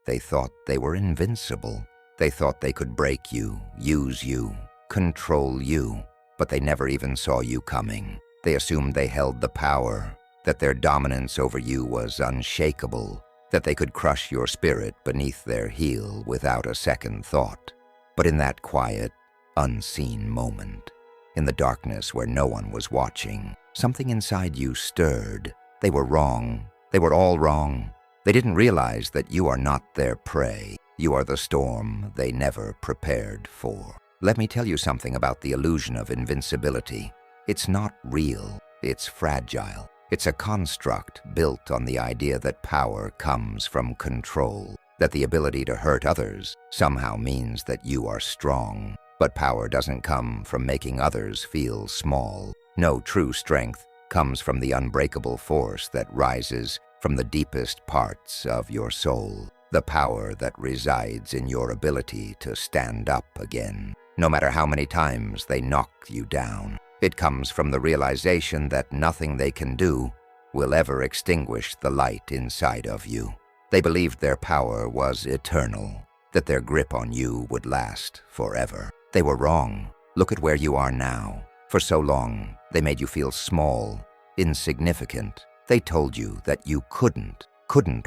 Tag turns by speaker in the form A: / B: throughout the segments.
A: They thought they were invincible. They thought they could break you, use you, control you, but they never even saw you coming. They assumed they held the power, that their dominance over you was unshakable, that they could crush your spirit beneath their heel without a second thought. But in that quiet, unseen moment, in the darkness where no one was watching, something inside you stirred. They were wrong. They were all wrong. They didn't realize that you are not their prey. You are the storm they never prepared for. Let me tell you something about the illusion of invincibility. It's not real. It's fragile. It's a construct built on the idea that power comes from control, that the ability to hurt others somehow means that you are strong. But power doesn't come from making others feel small. No, true strength comes from the unbreakable force that rises from the deepest parts of your soul, the power that resides in your ability to stand up again, no matter how many times they knock you down. It comes from the realization that nothing they can do will ever extinguish the light inside of you. They believed their power was eternal, that their grip on you would last forever. They were wrong. Look at where you are now. For so long, they made you feel small, insignificant. They told you that you couldn't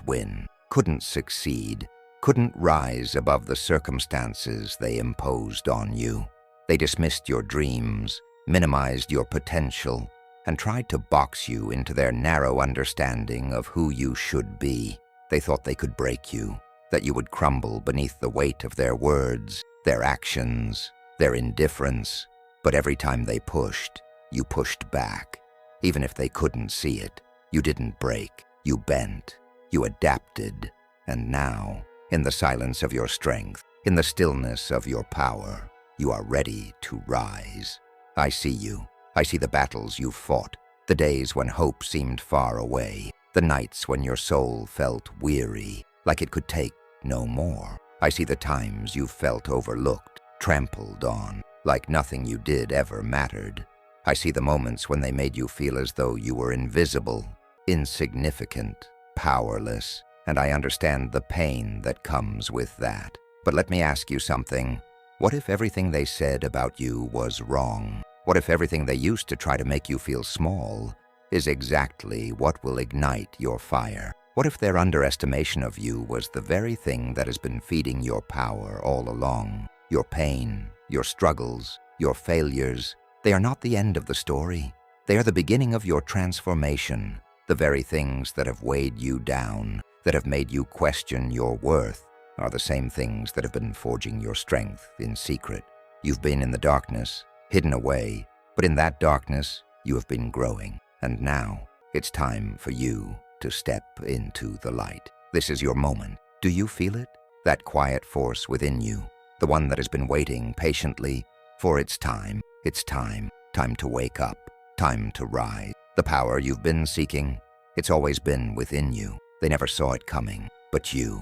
A: win, couldn't succeed, couldn't rise above the circumstances they imposed on you. They dismissed your dreams, minimized your potential, and tried to box you into their narrow understanding of who you should be. They thought they could break you, that you would crumble beneath the weight of their words, their actions, their indifference. But every time they pushed, you pushed back. Even if they couldn't see it, you didn't break. You bent. You adapted. And now, in the silence of your strength, in the stillness of your power, you are ready to rise. I see you. I see the battles you've fought, the days when hope seemed far away, the nights when your soul felt weary, like it could take no more. I see the times you've felt overlooked, trampled on, like nothing you did ever mattered. I see the moments when they made you feel as though you were invisible, insignificant, powerless, and I understand the pain that comes with that. But let me ask you something. What if everything they said about you was wrong? What if everything they used to try to make you feel small is exactly what will ignite your fire? What if their underestimation of you was the very thing that has been feeding your power all along? Your pain, your struggles, your failures, they are not the end of the story. They are the beginning of your transformation. The very things that have weighed you down, that have made you question your worth, are the same things that have been forging your strength in secret. You've been in the darkness, hidden away, but in that darkness, you have been growing. And now, it's time for you to step into the light. This is your moment. Do you feel it? That quiet force within you, the one that has been waiting patiently for its time. It's time. Time to wake up. Time to rise. The power you've been seeking, it's always been within you. They never saw it coming. But you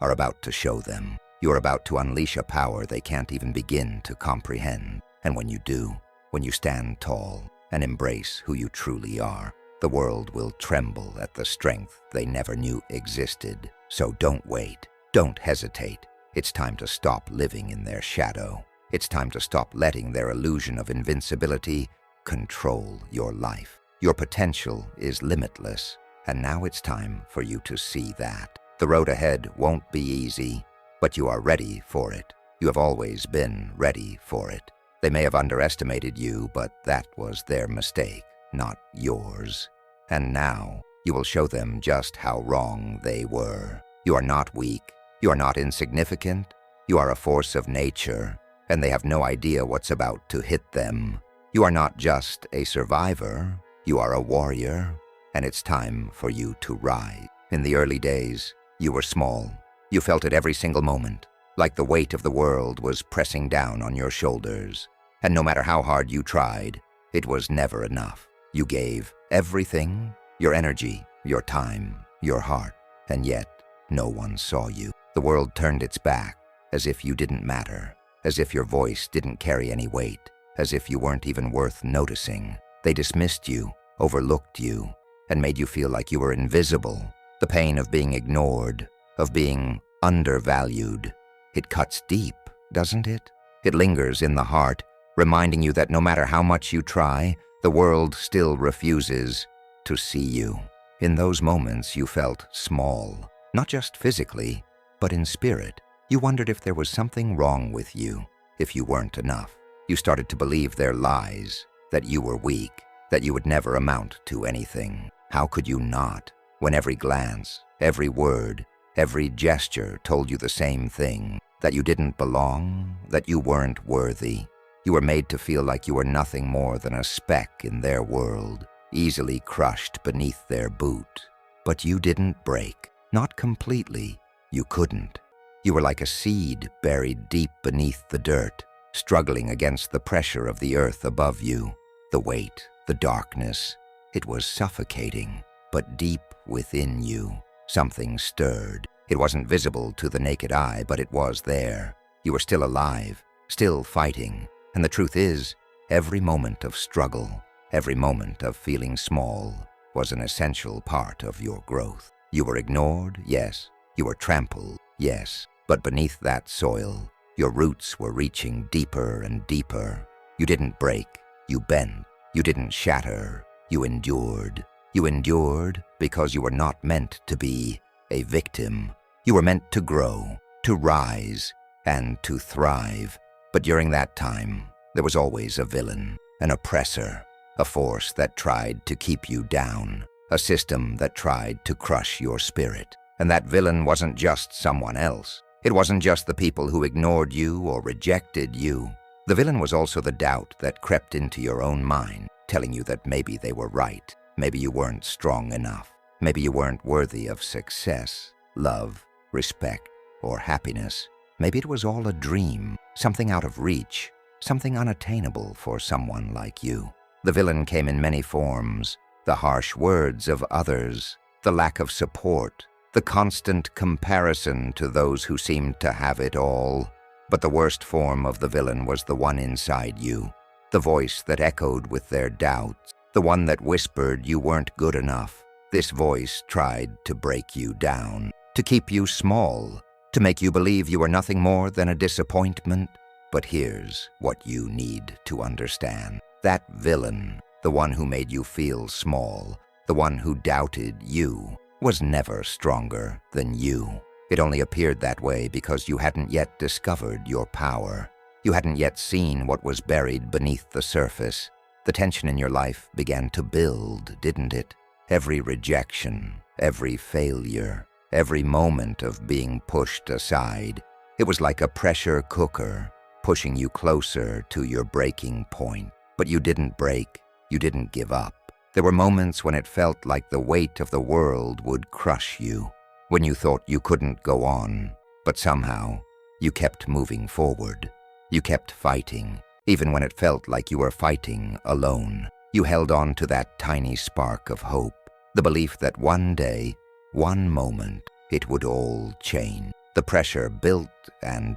A: are about to show them. You're about to unleash a power they can't even begin to comprehend. And when you do, when you stand tall and embrace who you truly are, the world will tremble at the strength they never knew existed. So don't wait. Don't hesitate. It's time to stop living in their shadow. It's time to stop letting their illusion of invincibility control your life. Your potential is limitless, and now it's time for you to see that. The road ahead won't be easy, but you are ready for it. You have always been ready for it. They may have underestimated you, but that was their mistake, not yours. And now, you will show them just how wrong they were. You are not weak. You are not insignificant. You are a force of nature, and they have no idea what's about to hit them. You are not just a survivor. You are a warrior, and it's time for you to rise. In the early days, you were small. You felt it every single moment, like the weight of the world was pressing down on your shoulders. And no matter how hard you tried, it was never enough. You gave everything, your energy, your time, your heart, and yet no one saw you. The world turned its back, as if you didn't matter, as if your voice didn't carry any weight, as if you weren't even worth noticing. They dismissed you, overlooked you, and made you feel like you were invisible. The pain of being ignored, of being undervalued. It cuts deep, doesn't it? It lingers in the heart, reminding you that no matter how much you try, the world still refuses to see you. In those moments, you felt small, not just physically, but in spirit. You wondered if there was something wrong with you, if you weren't enough. You started to believe their lies, that you were weak, that you would never amount to anything. How could you not, when every glance, every word, every gesture told you the same thing, that you didn't belong, that you weren't worthy? You were made to feel like you were nothing more than a speck in their world, easily crushed beneath their boot. But you didn't break, not completely. You couldn't. You were like a seed buried deep beneath the dirt, struggling against the pressure of the earth above you. The weight, the darkness, it was suffocating. But deep within you, something stirred. It wasn't visible to the naked eye, but it was there. You were still alive, still fighting. And the truth is, every moment of struggle, every moment of feeling small, was an essential part of your growth. You were ignored, yes. You were trampled, yes. But beneath that soil, your roots were reaching deeper and deeper. You didn't break, you bent. You didn't shatter, you endured. You endured because you were not meant to be a victim. You were meant to grow, to rise, and to thrive. But during that time, there was always a villain, an oppressor, a force that tried to keep you down, a system that tried to crush your spirit. And that villain wasn't just someone else. It wasn't just the people who ignored you or rejected you. The villain was also the doubt that crept into your own mind, telling you that maybe they were right, maybe you weren't strong enough, maybe you weren't worthy of success, love, respect, or happiness. Maybe it was all a dream, something out of reach, something unattainable for someone like you. The villain came in many forms: the harsh words of others, the lack of support, the constant comparison to those who seemed to have it all. But the worst form of the villain was the one inside you, the voice that echoed with their doubts, the one that whispered you weren't good enough. This voice tried to break you down, to keep you small, to make you believe you were nothing more than a disappointment. But here's what you need to understand. That villain, the one who made you feel small, the one who doubted you, was never stronger than you. It only appeared that way because you hadn't yet discovered your power. You hadn't yet seen what was buried beneath the surface. The tension in your life began to build, didn't it? Every rejection, every failure, every moment of being pushed aside. It was like a pressure cooker, pushing you closer to your breaking point. But you didn't break. You didn't give up. There were moments when it felt like the weight of the world would crush you, when you thought you couldn't go on, but somehow you kept moving forward. You kept fighting, even when it felt like you were fighting alone. You held on to that tiny spark of hope, the belief that one day, one moment, it would all change. The pressure built, and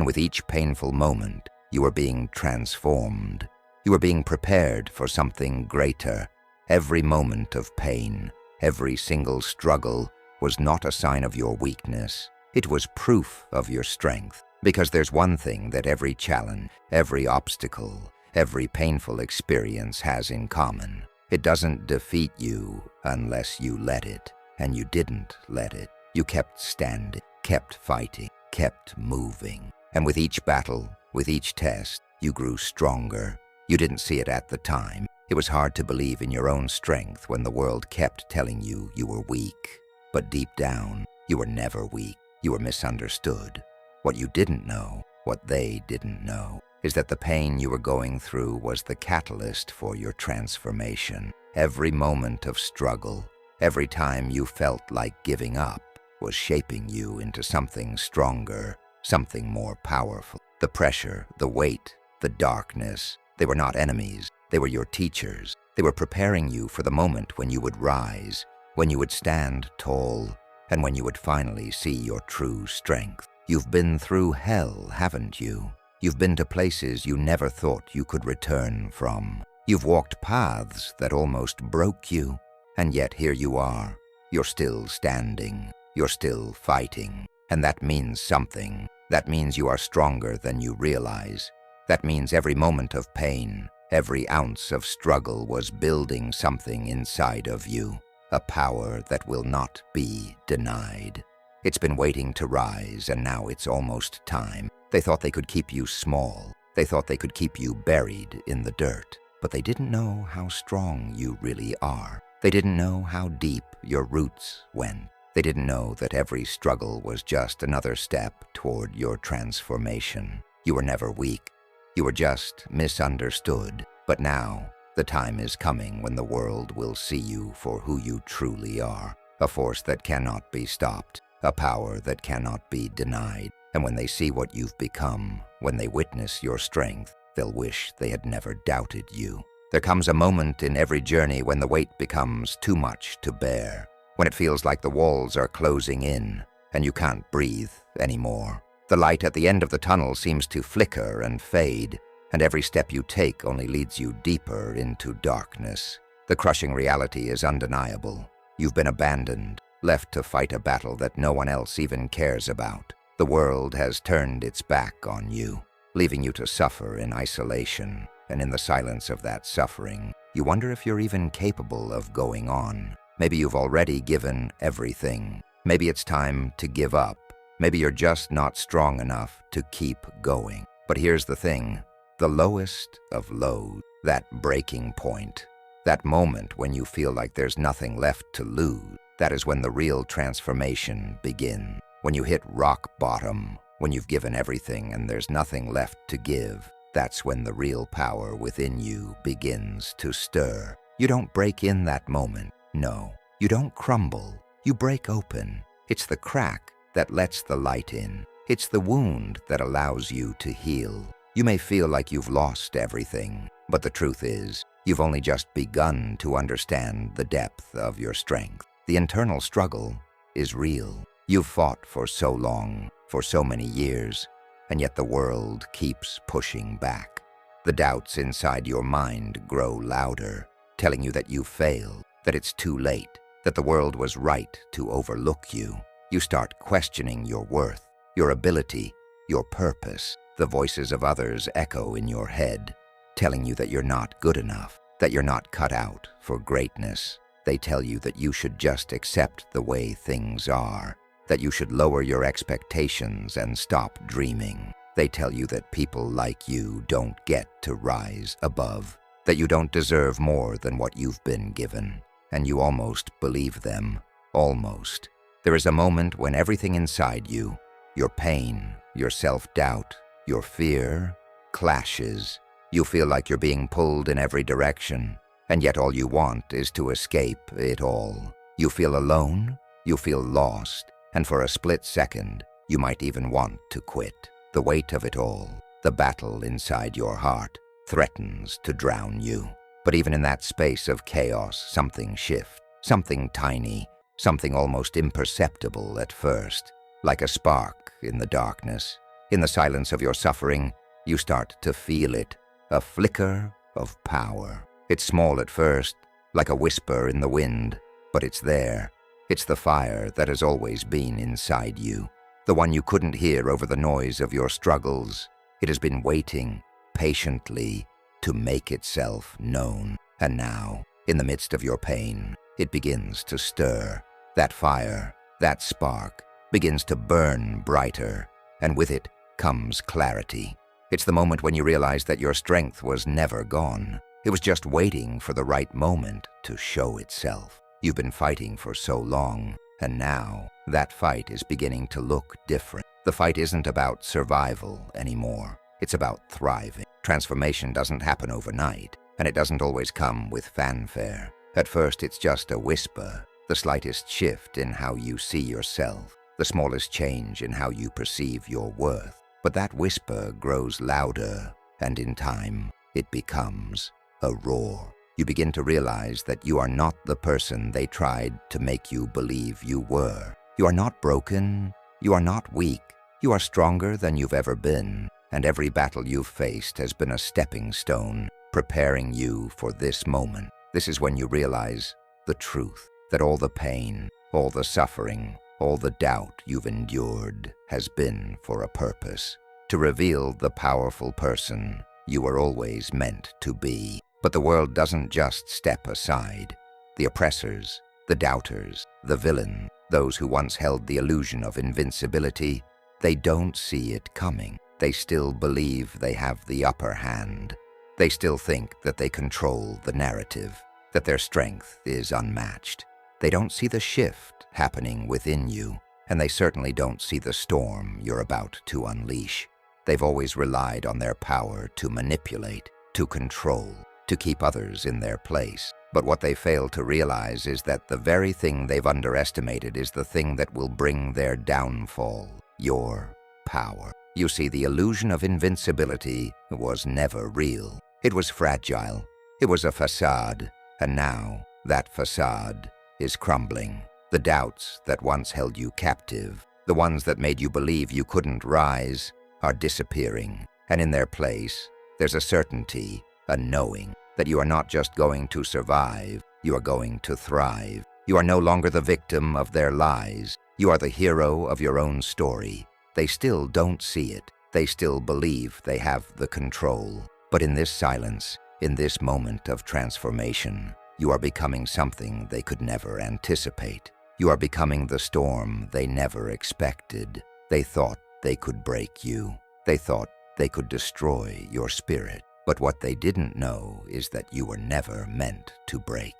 A: with each painful moment, you were being transformed. You were being prepared for something greater. Every moment of pain, every single struggle was not a sign of your weakness. It was proof of your strength. Because there's one thing that every challenge, every obstacle, every painful experience has in common. It doesn't defeat you unless you let it. And you didn't let it. You kept standing, kept fighting, kept moving. And with each battle, with each test, you grew stronger. You didn't see it at the time. It was hard to believe in your own strength when the world kept telling you you were weak. But deep down, you were never weak. You were misunderstood. What you didn't know, what they didn't know, is that the pain you were going through was the catalyst for your transformation. Every moment of struggle, every time you felt like giving up, was shaping you into something stronger, something more powerful. The pressure, the weight, the darkness, they were not enemies. They were your teachers. They were preparing you for the moment when you would rise, when you would stand tall, and when you would finally see your true strength. You've been through hell, haven't you? You've been to places you never thought you could return from. You've walked paths that almost broke you, and yet here you are. You're still standing. you're still fighting. And that means something. That means you are stronger than you realize. That means every moment of pain, every ounce of struggle was building something inside of you, a power that will not be denied. It's been waiting to rise, and now it's almost time. They thought they could keep you small. They thought they could keep you buried in the dirt. But they didn't know how strong you really are. They didn't know how deep your roots went. They didn't know that every struggle was just another step toward your transformation. You were never weak. You were just misunderstood. But now, the time is coming when the world will see you for who you truly are. A force that cannot be stopped. A power that cannot be denied. And when they see what you've become, when they witness your strength, they'll wish they had never doubted you. There comes a moment in every journey when the weight becomes too much to bear, when it feels like the walls are closing in and you can't breathe anymore. The light at the end of the tunnel seems to flicker and fade, and every step you take only leads you deeper into darkness. The crushing reality is undeniable. You've been abandoned, left to fight a battle that no one else even cares about. The world has turned its back on you, leaving you to suffer in isolation, and in the silence of that suffering, you wonder if you're even capable of going on. Maybe you've already given everything. Maybe it's time to give up. Maybe you're just not strong enough to keep going. But here's the thing, the lowest of lows, that breaking point, that moment when you feel like there's nothing left to lose, that is when the real transformation begins. When you hit rock bottom, when you've given everything and there's nothing left to give, that's when the real power within you begins to stir. You don't break in that moment. No, you don't crumble. You break open. It's the crack that lets the light in. It's the wound that allows you to heal. You may feel like you've lost everything, but the truth is, you've only just begun to understand the depth of your strength. The internal struggle is real. You've fought for so long, for so many years, and yet the world keeps pushing back. The doubts inside your mind grow louder, telling you that you failed, that it's too late, that the world was right to overlook you. You start questioning your worth, your ability, your purpose. The voices of others echo in your head, telling you that you're not good enough, that you're not cut out for greatness. They tell you that you should just accept the way things are, that you should lower your expectations and stop dreaming. They tell you that people like you don't get to rise above, that you don't deserve more than what you've been given, and you almost believe them. Almost. There is a moment when everything inside you, your pain, your self-doubt, your fear, clashes. You feel like you're being pulled in every direction, and yet all you want is to escape it all. You feel alone, you feel lost, and for a split second, you might even want to quit. The weight of it all, the battle inside your heart, threatens to drown you. But even in that space of chaos, something shifts, something tiny, something almost imperceptible at first, like a spark in the darkness. In the silence of your suffering, you start to feel it, a flicker of power. It's small at first, like a whisper in the wind, but it's there. It's the fire that has always been inside you, the one you couldn't hear over the noise of your struggles. It has been waiting patiently to make itself known. And now, in the midst of your pain, it begins to stir. That fire, that spark, begins to burn brighter, and with it comes clarity. It's the moment when you realize that your strength was never gone. It was just waiting for the right moment to show itself. You've been fighting for so long, and now that fight is beginning to look different. The fight isn't about survival anymore. It's about thriving. Transformation doesn't happen overnight, and it doesn't always come with fanfare. At first, it's just a whisper, the slightest shift in how you see yourself, the smallest change in how you perceive your worth. But that whisper grows louder, and in time, it becomes a roar. You begin to realize that you are not the person they tried to make you believe you were. You are not broken. You are not weak. You are stronger than you've ever been, and every battle you've faced has been a stepping stone, preparing you for this moment. This is when you realize the truth, that all the pain, all the suffering, all the doubt you've endured has been for a purpose, to reveal the powerful person you were always meant to be. But the world doesn't just step aside. The oppressors, the doubters, the villain, those who once held the illusion of invincibility, they don't see it coming. They still believe they have the upper hand. They still think that they control the narrative, that their strength is unmatched. They don't see the shift happening within you, and they certainly don't see the storm you're about to unleash. They've always relied on their power to manipulate, to control, to keep others in their place. But what they fail to realize is that the very thing they've underestimated is the thing that will bring their downfall: your power. You see, the illusion of invincibility was never real. It was fragile. It was a facade, and now that facade is crumbling. The doubts that once held you captive, the ones that made you believe you couldn't rise, are disappearing, and in their place, there's a certainty, a knowing, that you are not just going to survive, you are going to thrive. You are no longer the victim of their lies. You are the hero of your own story. They still don't see it. They still believe they have the control. But in this silence, in this moment of transformation, you are becoming something they could never anticipate. You are becoming the storm they never expected. They thought they could break you. They thought they could destroy your spirit. But what they didn't know is that you were never meant to break.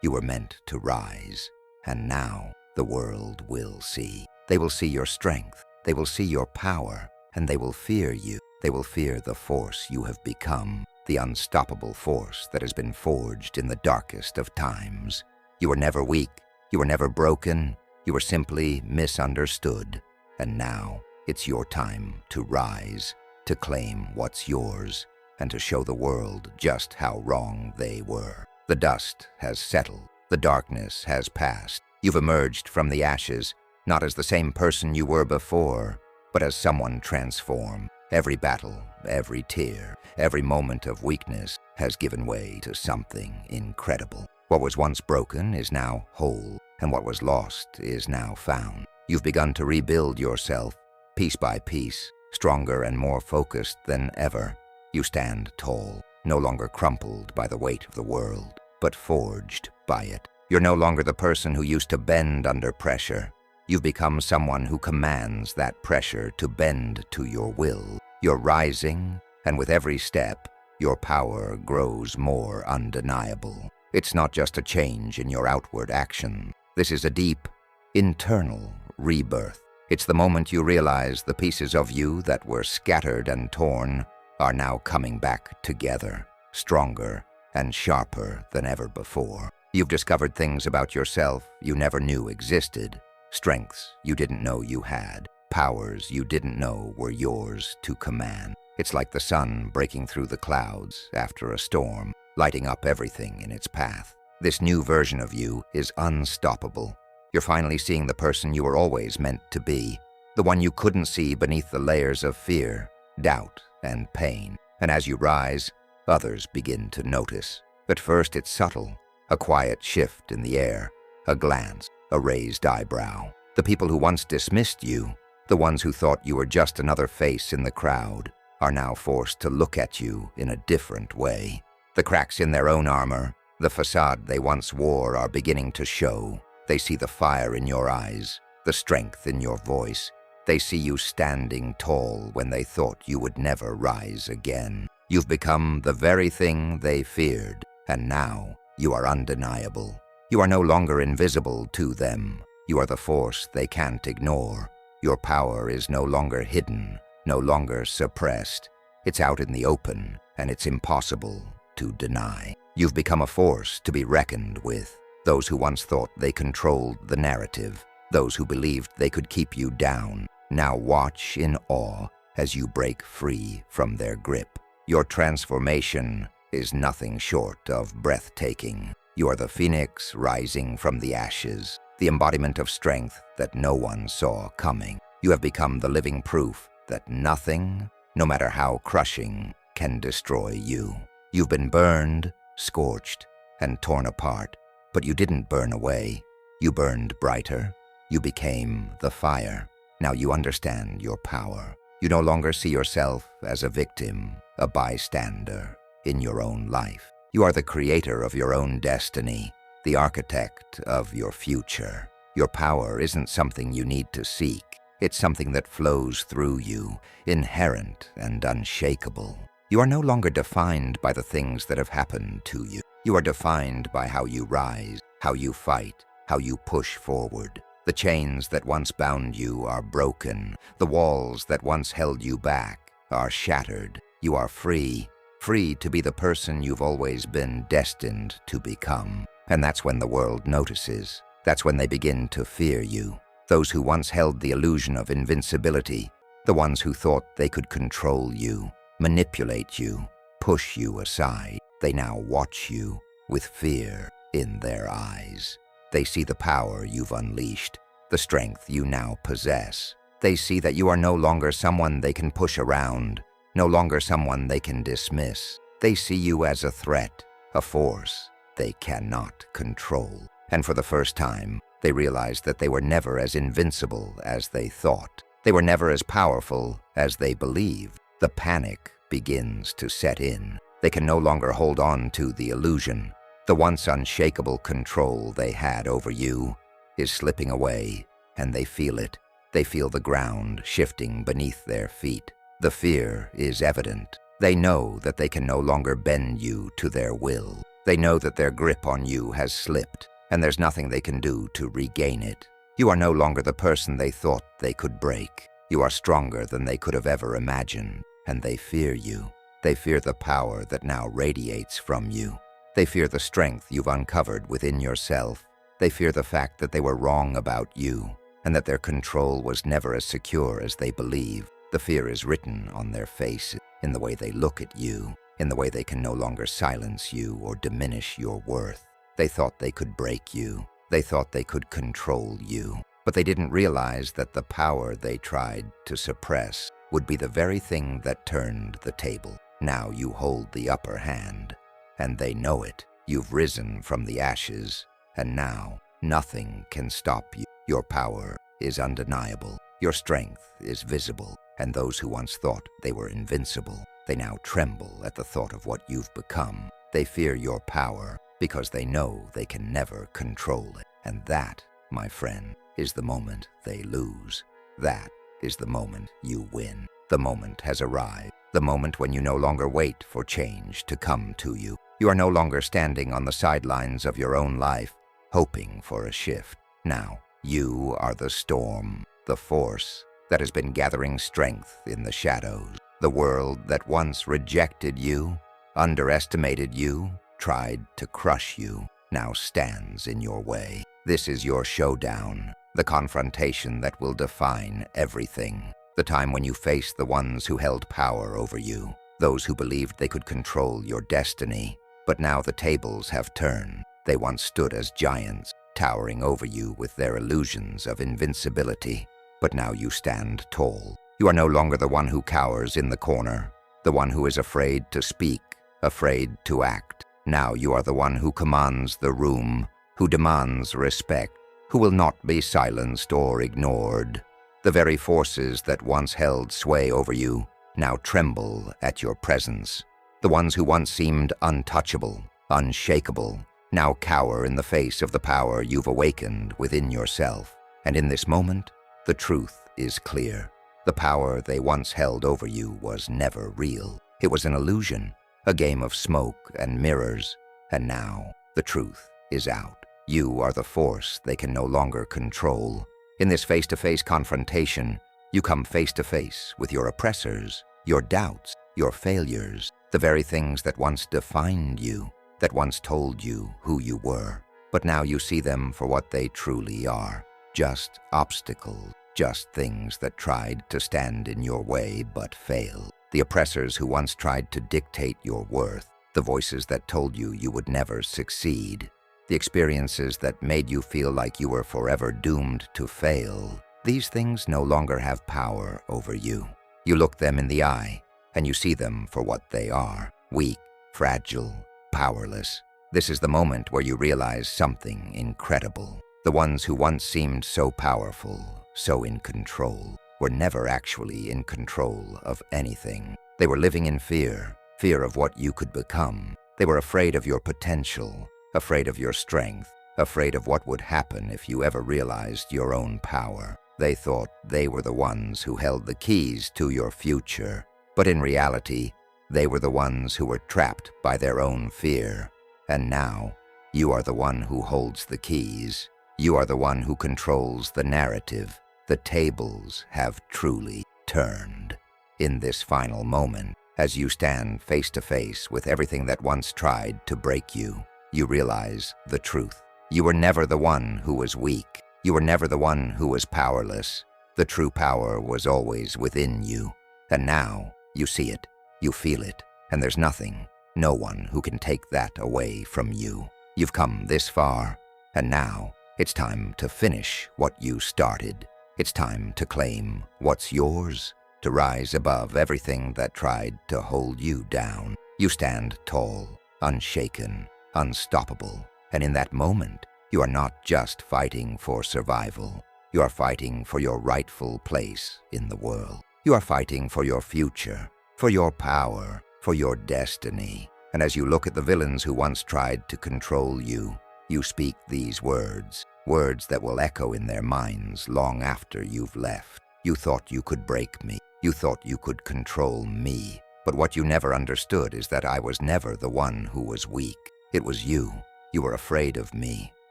A: You were meant to rise. And now the world will see. They will see your strength. They will see your power. And they will fear you. They will fear the force you have become, the unstoppable force that has been forged in the darkest of times. You were never weak. You were never broken. You were simply misunderstood. And now it's your time to rise, to claim what's yours, and to show the world just how wrong they were. The dust has settled. The darkness has passed. You've emerged from the ashes, not as the same person you were before, but as someone transformed. Every battle, every tear, every moment of weakness has given way to something incredible. What was once broken is now whole, and what was lost is now found. You've begun to rebuild yourself, piece by piece, stronger and more focused than ever. You stand tall, no longer crumpled by the weight of the world, but forged by it. You're no longer the person who used to bend under pressure. You've become someone who commands that pressure to bend to your will. You're rising, and with every step, your power grows more undeniable. It's not just a change in your outward action. This is a deep, internal rebirth. It's the moment you realize the pieces of you that were scattered and torn are now coming back together, stronger and sharper than ever before. You've discovered things about yourself you never knew existed, strengths you didn't know you had, powers you didn't know were yours to command. It's like the sun breaking through the clouds after a storm, lighting up everything in its path. This new version of you is unstoppable. You're finally seeing the person you were always meant to be, the one you couldn't see beneath the layers of fear, doubt, and pain. And as you rise, others begin to notice. At first it's subtle, a quiet shift in the air, a glance, a raised eyebrow. The people who once dismissed you, the ones who thought you were just another face in the crowd, are now forced to look at you in a different way. The cracks in their own armor, the facade they once wore, are beginning to show. They see the fire in your eyes, the strength in your voice. They see you standing tall when they thought you would never rise again. You've become the very thing they feared, and now you are undeniable. You are no longer invisible to them. You are the force they can't ignore. Your power is no longer hidden, no longer suppressed. It's out in the open, and it's impossible to deny. You've become a force to be reckoned with. Those who once thought they controlled the narrative, those who believed they could keep you down, now watch in awe as you break free from their grip. Your transformation is nothing short of breathtaking. You are the phoenix rising from the ashes, the embodiment of strength that no one saw coming. You have become the living proof that nothing, no matter how crushing, can destroy you. You've been burned, scorched, and torn apart, but you didn't burn away. You burned brighter. You became the fire. Now you understand your power. You no longer see yourself as a victim, a bystander in your own life. You are the creator of your own destiny, the architect of your future. Your power isn't something you need to seek. It's something that flows through you, inherent and unshakable. You are no longer defined by the things that have happened to you. You are defined by how you rise, how you fight, how you push forward. The chains that once bound you are broken. The walls that once held you back are shattered. You are free, free to be the person you've always been destined to become. And that's when the world notices. That's when they begin to fear you. Those who once held the illusion of invincibility, the ones who thought they could control you, manipulate you, push you aside, they now watch you with fear in their eyes. They see the power you've unleashed, the strength you now possess. They see that you are no longer someone they can push around, no longer someone they can dismiss. They see you as a threat, a force they cannot control. And for the first time, they realize that they were never as invincible as they thought. They were never as powerful as they believed. The panic begins to set in. They can no longer hold on to the illusion. The once unshakable control they had over you is slipping away, and they feel it. They feel the ground shifting beneath their feet. The fear is evident. They know that they can no longer bend you to their will. They know that their grip on you has slipped, and there's nothing they can do to regain it. You are no longer the person they thought they could break. You are stronger than they could have ever imagined, and they fear you. They fear the power that now radiates from you. They fear the strength you've uncovered within yourself. They fear the fact that they were wrong about you, and that their control was never as secure as they believe. The fear is written on their faces, in the way they look at you, in the way they can no longer silence you or diminish your worth. They thought they could break you. They thought they could control you. But they didn't realize that the power they tried to suppress would be the very thing that turned the table. Now you hold the upper hand, and they know it. You've risen from the ashes, and now nothing can stop you. Your power is undeniable. Your strength is visible, and those who once thought they were invincible, they now tremble at the thought of what you've become. They fear your power because they know they can never control it. And that, my friend, is the moment they lose. That is the moment you win. The moment has arrived. The moment when you no longer wait for change to come to you. You are no longer standing on the sidelines of your own life, hoping for a shift. Now, you are the storm, the force that has been gathering strength in the shadows. The world that once rejected you, underestimated you, tried to crush you, now stands in your way. This is your showdown, the confrontation that will define everything. The time when you face the ones who held power over you, those who believed they could control your destiny. But now the tables have turned. They once stood as giants, towering over you with their illusions of invincibility. But now you stand tall. You are no longer the one who cowers in the corner, the one who is afraid to speak, afraid to act. Now you are the one who commands the room, who demands respect, who will not be silenced or ignored. The very forces that once held sway over you now tremble at your presence. The ones who once seemed untouchable, unshakable, now cower in the face of the power you've awakened within yourself. And in this moment, the truth is clear. The power they once held over you was never real. It was an illusion, a game of smoke and mirrors. And now, the truth is out. You are the force they can no longer control. In this face-to-face confrontation, you come face-to-face with your oppressors, your doubts, your failures, the very things that once defined you, that once told you who you were. But now you see them for what they truly are, just obstacles, just things that tried to stand in your way but failed. The oppressors who once tried to dictate your worth, the voices that told you you would never succeed, the experiences that made you feel like you were forever doomed to fail. These things no longer have power over you. You look them in the eye, and you see them for what they are, weak, fragile, powerless. This is the moment where you realize something incredible. The ones who once seemed so powerful, so in control, were never actually in control of anything. They were living in fear, fear of what you could become. They were afraid of your potential, afraid of your strength, afraid of what would happen if you ever realized your own power. They thought they were the ones who held the keys to your future, but in reality, they were the ones who were trapped by their own fear. And now, you are the one who holds the keys. You are the one who controls the narrative. The tables have truly turned. In this final moment, as you stand face to face with everything that once tried to break you, you realize the truth. You were never the one who was weak. You were never the one who was powerless. The true power was always within you. And now, you see it, you feel it, and there's nothing, no one who can take that away from you. You've come this far, and now, it's time to finish what you started. It's time to claim what's yours, to rise above everything that tried to hold you down. You stand tall, unshaken, unstoppable, and in that moment, you are not just fighting for survival. You are fighting for your rightful place in the world. You are fighting for your future, for your power, for your destiny. And as you look at the villains who once tried to control you, you speak these words, words that will echo in their minds long after you've left. You thought you could break me. You thought you could control me. But what you never understood is that I was never the one who was weak. It was you. You were afraid of me.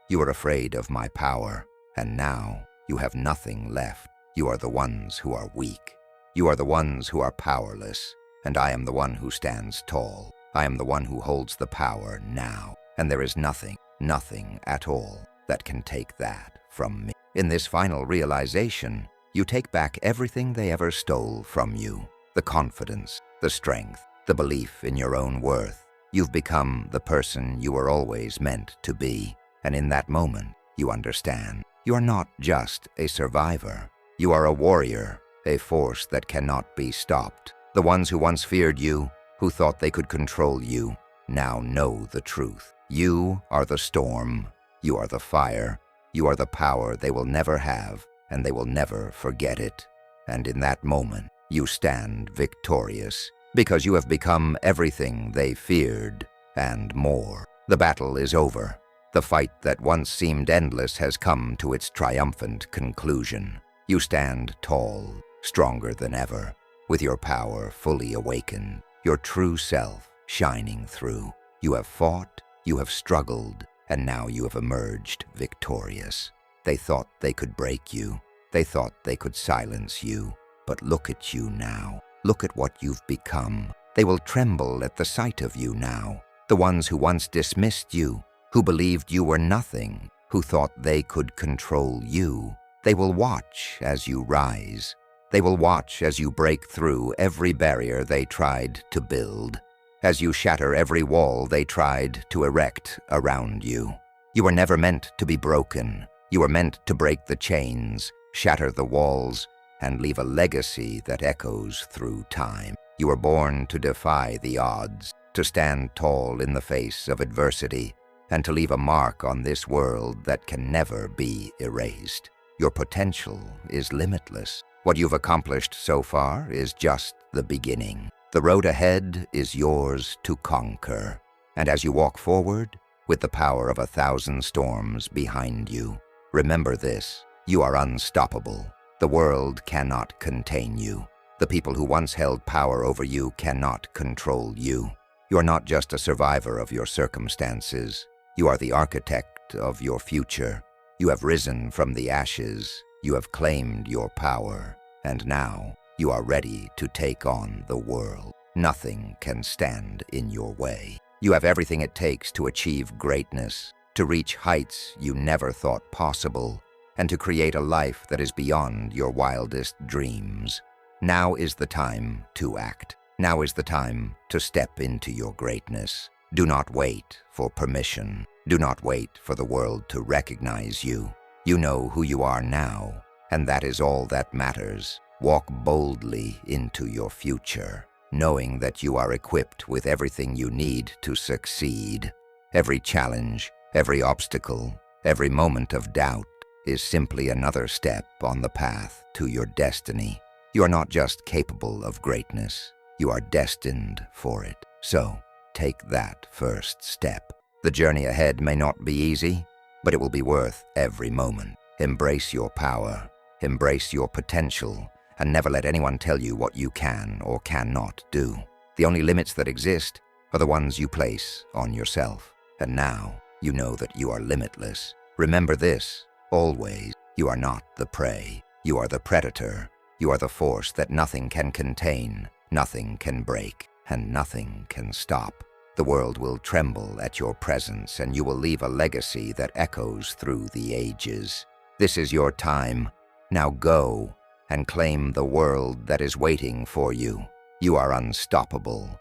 A: You were afraid of my power. And now, you have nothing left. You are the ones who are weak. You are the ones who are powerless. And I am the one who stands tall. I am the one who holds the power now. And there is nothing, nothing at all that can take that from me. In this final realization, you take back everything they ever stole from you. The confidence, the strength, the belief in your own worth. You've become the person you were always meant to be. And in that moment, you understand. You are not just a survivor. You are a warrior, a force that cannot be stopped. The ones who once feared you, who thought they could control you, now know the truth. You are the storm. You are the fire. You are the power they will never have, and they will never forget it. And in that moment, you stand victorious, because you have become everything they feared, and more. The battle is over. The fight that once seemed endless has come to its triumphant conclusion. You stand tall, stronger than ever, with your power fully awakened, your true self shining through. You have fought, you have struggled, and now you have emerged victorious. They thought they could break you. They thought they could silence you. But look at you now. Look at what you've become. They will tremble at the sight of you now. The ones who once dismissed you, who believed you were nothing, who thought they could control you. They will watch as you rise. They will watch as you break through every barrier they tried to build, as you shatter every wall they tried to erect around you. You were never meant to be broken. You were meant to break the chains, shatter the walls, and leave a legacy that echoes through time. You were born to defy the odds, to stand tall in the face of adversity, and to leave a mark on this world that can never be erased. Your potential is limitless. What you've accomplished so far is just the beginning. The road ahead is yours to conquer. And as you walk forward, with the power of 1,000 storms behind you, remember this: you are unstoppable. The world cannot contain you. The people who once held power over you cannot control you. You are not just a survivor of your circumstances. You are the architect of your future. You have risen from the ashes. You have claimed your power. And now, you are ready to take on the world. Nothing can stand in your way. You have everything it takes to achieve greatness, to reach heights you never thought possible, and to create a life that is beyond your wildest dreams. Now is the time to act. Now is the time to step into your greatness. Do not wait for permission. Do not wait for the world to recognize you. You know who you are now, and that is all that matters. Walk boldly into your future, knowing that you are equipped with everything you need to succeed. Every challenge, every obstacle, Every moment of doubt is simply another step on the path to your destiny. You are not just capable of greatness, you are destined for it. So, take that first step. The journey ahead may not be easy, but it will be worth every moment. Embrace your power, embrace your potential, and never let anyone tell you what you can or cannot do. The only limits that exist are the ones you place on yourself. And now, you know that you are limitless. Remember this, always, you are not the prey. You are the predator. You are the force that nothing can contain, nothing can break, and nothing can stop. The world will tremble at your presence, and you will leave a legacy that echoes through the ages. This is your time. Now go and claim the world that is waiting for you. You are unstoppable.